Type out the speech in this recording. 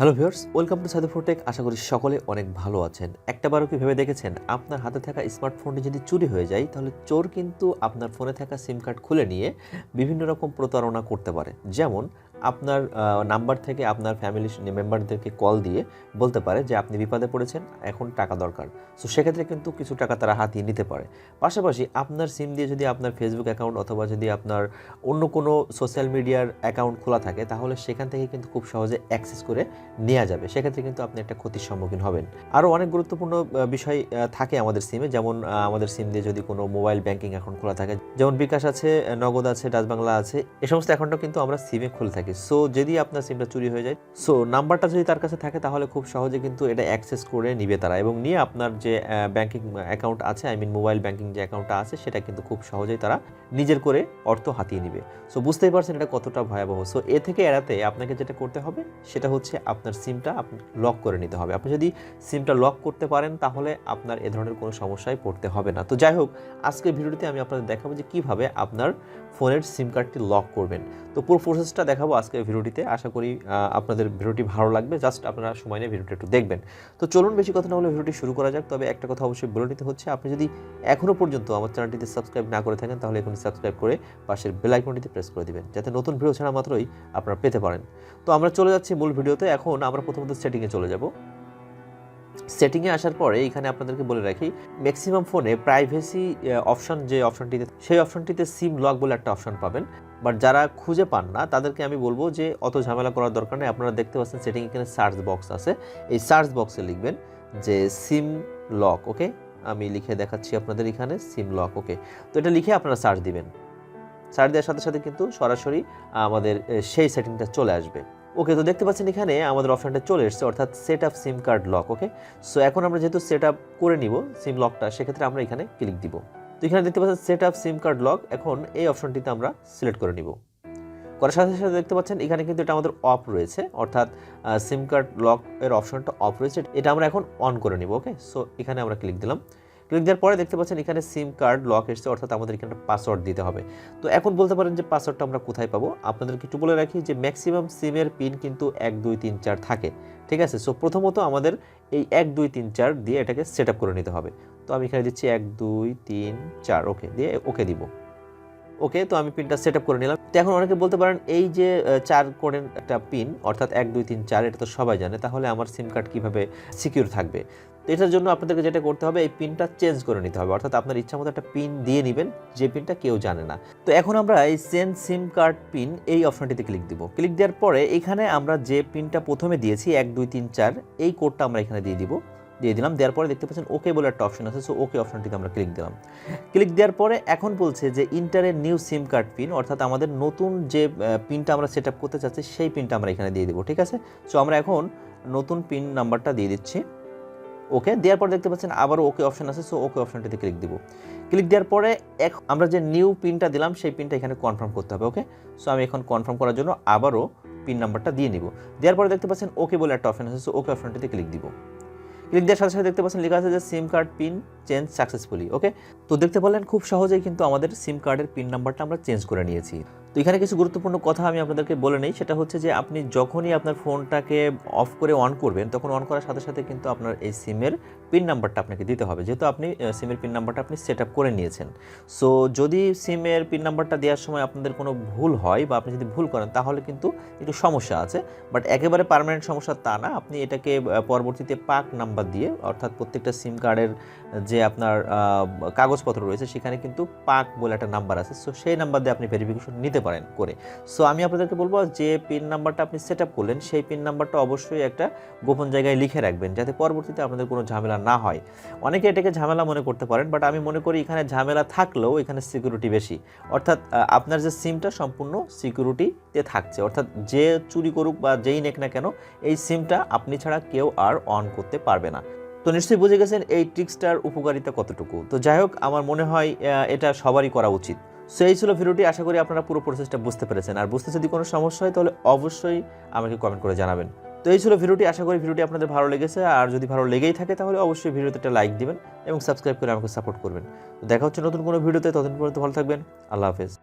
Hello viewers, welcome to Saidur4Tech। আশা করি সকলে অনেক ভালো আছেন। একটাবারও কি ভেবে দেখেছেন আপনার হাতে থাকা স্মার্টফোনটি যদি চুরি হয়ে যায় তাহলে চোর কিন্তু আপনার ফোনে থাকা সিম কার্ড খুলে নিয়ে বিভিন্ন রকম প্রতারণা করতে পারে। যেমন আপনার নাম্বার থেকে আপনার ফ্যামিলি মেম্বারদেরকে কল দিয়ে বলতে পারে যে আপনি বিপদে পড়েছেন, এখন টাকা দরকার। সো সেক্ষেত্রে কিন্তু কিছু টাকা তারা হাতিয়ে নিতে পারে। পাশাপাশি আপনার সিম দিয়ে যদি আপনার ফেসবুক অ্যাকাউন্ট অথবা যদি আপনার অন্য কোনো সোশ্যাল মিডিয়ার অ্যাকাউন্ট খোলা থাকে তাহলে সেখান থেকে কিন্তু খুব সহজে অ্যাক্সেস করে নেওয়া যাবে। সেক্ষেত্রে কিন্তু আপনি একটা ক্ষতির সম্মুখীন হবেন। আরও অনেক গুরুত্বপূর্ণ বিষয় থাকে আমাদের সিমে, যেমন আমাদের সিম দিয়ে যদি কোনো মোবাইল ব্যাংকিং অ্যাকাউন্ট খোলা থাকে, যেমন বিকাশ আছে, নগদ আছে, ডাচ বাংলা আছে, এই সমস্ত অ্যাকাউন্টও কিন্তু আমরা সিমে খুলে থাকি। সো যদি আপনার সিমটা চুরি হয়ে যায়, সো নাম্বারটা যদি তার কাছে থাকে তাহলে খুব সহজে কিন্তু এটা অ্যাক্সেস করে নিবে তারা, এবং নিয়ে আপনার যে ব্যাংকিং অ্যাকাউন্ট আছে, মোবাইল ব্যাংকিং যে অ্যাকাউন্টটা আছে সেটা কিন্তু খুব সহজেই তারা নিজের করে অর্থ হাতিয়ে নিবে। সো বুঝতেই পারছেন এটা কতটা ভয়াবহ। সো এ থেকে এড়াতে আপনাকে যেটা করতে হবে সেটা হচ্ছে আপনার সিমটা আপনি লক করে নিতে হবে। আপনি যদি সিমটা লক করতে পারেন তাহলে আপনার এ ধরনের কোনো সমস্যায় পড়তে হবে না। তো যাই হোক, আজকের ভিডিওতে আমি আপনাদের দেখাবো যে কীভাবে আপনার ফোনের সিম কার্ডটি লক করবেন। তো পুরো প্রসেসটা দেখাবো আজকের ভিডিওটিতে। আশা করি আপনাদের ভিডিওটি ভালো লাগবে। জাস্ট আপনারা সময় নিয়ে ভিডিওটি একটু দেখবেন। তো চলুন, বেশি কথা না বলে ভিডিওটি শুরু করা যাক। তবে একটা কথা অবশ্যই বলে নিতে হচ্ছে, আপনি যদি এখনও পর্যন্ত আমার চ্যানেলটিতে সাবস্ক্রাইব না করে থাকেন তাহলে এখনই সাবস্ক্রাইব করে পাশের বেল আইকনটিতে প্রেস করে দিবেন, যাতে নতুন ভিডিও ছাড়া মাত্রই আপনারা পেতে পারেন। তো আমরা চলে যাচ্ছি মূল ভিডিওতে। এখন আমরা প্রথমত সেটিংয়ে চলে যাব। সেটিংয়ে আসার পরে এখানে আপনাদেরকে বলে রাখি, ম্যাক্সিমাম ফোনে প্রাইভেসি অপশন যে অপশনটিতে, সেই অপশনটিতে সিম লক বলে একটা অপশন পাবেন। বাট যারা খুঁজে পান না তাদেরকে আমি বলবো যে অত ঝামেলা করার দরকার নেই। আপনারা দেখতে পাচ্ছেন সেটিং এখানে সার্চ বক্স আছে, এই সার্চ বক্সে লিখবেন যে সিম লক। ওকে, আমি লিখে দেখাচ্ছি আপনাদের এখানে সিম লক। ওকে, তো এটা লিখে আপনারা সার্চ দিবেন। সার্চ দেওয়ার সাথে সাথে কিন্তু সরাসরি আমাদের সেই সেটিংটা চলে আসবে। ওকে, তো দেখতে পাচ্ছেন এখানে আমাদের অপশনটা চলে এসেছে, অর্থাৎ set up SIM card lock. Okay, so এখন আমরা যেহেতু সেট আপ করে নিব সিম লকটা, সেক্ষেত্রে আমরা এখানে ক্লিক দিব। তো এখানে দেখতে পাচ্ছেন set up SIM card lock. এখন এই অপশনটিতে আমরা সিলেক্ট করে নিব। করার সাথে সাথে দেখতে পাচ্ছেন এখানে কিন্তু এটা আমাদের অফ রয়েছে, অর্থাৎ সিম কার্ড লক এর অপশনটা অফ রয়েছে, এটা আমরা এখন অন করে নিব। ওকে, সো এখানে আমরা ক্লিক দিলাম। ক্লিক দেওয়ার পরে দেখতে পাচ্ছেন এখানে সিম কার্ড লক এসেছে, অর্থাৎ আমাদের এখানে পাসওয়ার্ড দিতে হবে। তো এখন বলতে পারেন যে পাসওয়ার্ডটা আমরা কোথায় পাবো। আপনাদেরকে একটু বলে রাখি যে ম্যাক্সিমাম সিমের পিন কিন্তু 1 2 3 4 থাকে, ঠিক আছে। সো প্রথমত আমাদের এই 1 2 3 4 দিয়ে এটাকে সেট আপ করে নিতে হবে। তো আমি এখানে দিচ্ছি 1 2 3 4, ওকে দিয়ে ওকে দিব। ওকে, তো আমি পিনটা সেট আপ করে নিলাম। তো এখন অনেকে বলতে পারেন এই যে 4 কোডের একটা পিন, অর্থাৎ 1 2 3 4, এটা তো সবাই জানে, তাহলে আমার সিম কার্ড কীভাবে সিকিউর থাকবে। তো এটার জন্য আপনাদেরকে যেটা করতে হবে, এই পিনটা চেঞ্জ করে নিতে হবে, অর্থাৎ আপনার ইচ্ছা মতো একটা পিন দিয়ে নেবেন যে পিনটা কেউ জানে না। তো এখন আমরা এই চেঞ্জ সিম কার্ড পিন এই অপশনটিতে ক্লিক দিব। ক্লিক দেওয়ার পরে এখানে আমরা যে পিনটা প্রথমে দিয়েছি 1 2 3 4, এই কোডটা আমরা এখানে দিয়ে দিলাম। দেওয়ার পরে দেখতে পাচ্ছেন ওকে বলে একটা অপশন আছে, সো ওকে অপশনটিতে আমরা ক্লিক দিলাম। ক্লিক দেওয়ার পরে এখন বলছে যে inter a new SIM card pin, অর্থাৎ আমাদের নতুন যে পিনটা আমরা সেট আপ করতে চাচ্ছি সেই পিনটা আমরা এখানে দিয়ে দেবো, ঠিক আছে। সো আমরা এখন নতুন পিন নাম্বারটা দিয়ে দিচ্ছি। ওকে দেওয়ার পর দেখতে পাচ্ছেন আবারও ওকে অপশন আছে, সো ওকে অপশনটিতে ক্লিক দিব। ক্লিক দেওয়ার পরে আমরা যে নিউ পিনটা দিলাম সেই পিনটা এখানে কনফার্ম করতে হবে। ওকে, সো আমি এখন কনফার্ম করার জন্য আবারও পিন নাম্বারটা দিয়ে নিব। দেওয়ার পরে দেখতে পাচ্ছেন ওকে বলে একটা অপশন আছে, সো ওকে অপশনটিতে ক্লিক দিব। ক্লিক দেওয়ার সাথে সাথে দেখতে পাচ্ছেন লেখা আছে যে SIM card PIN change successfully. Okay, তো দেখতে পারলেন খুব সহজেই কিন্তু আমাদের সিম কার্ডের পিন নাম্বারটা আমরা চেঞ্জ করে নিয়েছি। তো এখানে কিছু গুরুত্বপূর্ণ কথা আমি আপনাদেরকে বলে নেই, সেটা হচ্ছে যে আপনি যখনই আপনার ফোনটাকে অফ করে অন করবেন তখন অন করার সাথে সাথে কিন্তু আপনার এই সিমের পিন নাম্বারটা আপনাকে দিতে হবে, যেহেতু আপনি সিমের পিন নাম্বারটা আপনি সেট আপ করে নিয়েছেন। সো যদি সিমের পিন নাম্বারটা দেওয়ার সময় আপনাদের কোনো ভুল হয় বা আপনি যদি ভুল করেন তাহলে কিন্তু একটু সমস্যা আছে, বাট একেবারে পার্মানেন্ট সমস্যা তা না। আপনি এটাকে পরবর্তীতে পাক নাম্বার দিয়ে, অর্থাৎ প্রত্যেকটা সিম কার্ডের যে আপনার কাগজপত্র রয়েছে সেখানে কিন্তু পাক বলে একটা নাম্বার আছে, সো সেই নাম্বার দিয়ে আপনি ভেরিফিকেশন নিতে পারেন করে। সো আমি আপনাদেরকে বলবো যে পিন নাম্বারটা আপনি সেট আপ করলেন সেই পিন নাম্বারটা অবশ্যই একটা গোপন জায়গায় লিখে রাখবেন, যাতে পরবর্তীতে আপনাদের কোনো ঝামেলা না হয়। অনেকে এটাকে ঝামেলা মনে করতে পারেন, বাট আমি মনে করি এখানে ঝামেলা থাকলেও এখানে সিকিউরিটি বেশি, অর্থাৎ আপনার যে সিমটা সম্পূর্ণ সিকিউরিটিতে থাকছে, অর্থাৎ যে চুরি করুক বা যেই নেক না কেন এই সিমটা আপনি ছাড়া কেউ আর অন করতে পারবে না। তো নিশ্চয়ই বুঝে গেছেন এই ট্রিক্সটার উপকারিতা কতটুকু। তো যাই হোক, আমার মনে হয় এটা সবারই করা উচিত। সো এই ছিল ভিডিওটি। আশা করি আপনারা পুরো প্রসেসটা বুঝতে পেরেছেন। আর বুঝতে যদি কোনো সমস্যা হয় তাহলে অবশ্যই আমাকে কমেন্ট করে জানাবেন। তো এই ছিল ভিডিওটি। আশা করি ভিডিওটি আপনাদের ভালো লেগেছে, আর যদি ভালো লেগেই থাকে তাহলে অবশ্যই ভিডিওতে একটা লাইক দিবেন এবং সাবস্ক্রাইব করে আমাকে সাপোর্ট করবেন। তো দেখা হচ্ছে নতুন কোনো ভিডিওতে, ততদিন পর্যন্ত ভালো থাকবেন। আল্লাহ হাফেজ।